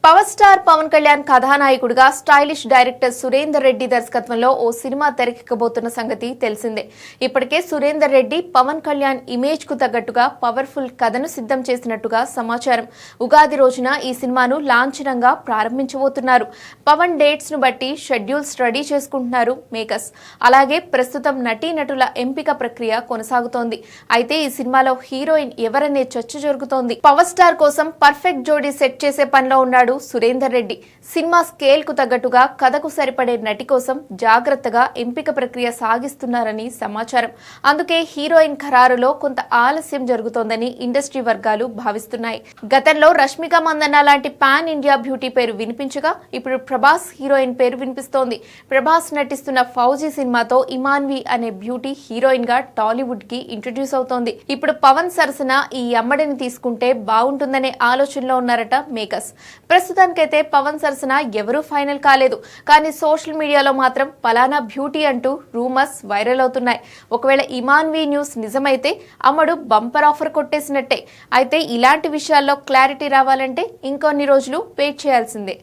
Power star Pawan Kalyan కథానాయకుడిగా stylish director Surender Reddy దర్శకత్వంలో ఓ cinema తెరకెక్కబోతున్న సంగతి తెలిసిందే. ఇప్పటికే సురేందర్ రెడ్డి పవన్ కళ్యాణ్ ఇమేజ్ కు తగ్గట్టుగా పవర్ఫుల్ కథను సిద్ధం చేసినట్టుగా సమాచారం. ఉగాది రోజున ఈ సినిమాను లాంఛనంగా ప్రారంభించబోతున్నారు. పవన్ డేట్స్ ను బట్టి షెడ్యూల్స్ రెడీ చేసుకుంటున్నారు మేకర్స్. అలాగే ప్రస్తుతం నటీనటుల ఎంపిక ప్రక్రియ కొనసాగుతోంది. అయితే ఈ సినిమాలో హీరోయిన్ ఎవరనే చర్చ జరుగుతోంది. పవర్ స్టార్ కోసం పర్ఫెక్ట్ జోడీ సెట్ చేసే పనిలో ఉన్నాడు సురేందర్ రెడ్డి. సినిమా స్కేల్ కు తగ్గట్టుగా కథకు సరిపడే నటి కోసం జాగ్రత్తగా ఎంపిక ప్రక్రియ సాగిస్తున్నారని సమాచారం. అందుకే హీరోయిన్ ఖరారులో కొంత ఆలస్యం జరుగుతోందని ఇండస్ట్రీ వర్గాలు భావిస్తున్నాయి. గతంలో రష్మిక మందన్న లాంటి పాన్ ఇండియా బ్యూటీ పేరు వినిపించగా ఇప్పుడు ప్రభాస్ హీరోయిన్ పేరు వినిపిస్తోంది. ప్రభాస్ నటిస్తున్న ఫౌజీ సినిమాతో ఇమాన్వి అనే బ్యూటీ హీరోయిన్ గా టాలీవుడ్ కి ఇంట్రడ్యూస్ అవుతోంది. ఇప్పుడు పవన్ సరసన ఈ అమ్మడిని తీసుకుంటే బాగుంటుందనే ఆలోచనలో ఉన్నారట మేకర్స్. ప్రస్తుతానికైతే పవన్ సరసన ఎవరూ ఫైనల్ కాలేదు. కానీ సోషల్ మీడియాలో మాత్రం పలానా బ్యూటీ అంటూ రూమర్స్ వైరల్ అవుతున్నాయి. ఒకవేళ ఇమాన్వి న్యూస్ నిజమైతే అమ్మడు బంపర్ ఆఫర్ కొట్టేసినట్టే. అయితే ఇలాంటి విషయాల్లో క్లారిటీ రావాలంటే ఇంకొన్ని రోజులు వెయిట్ చేయాల్సిందే.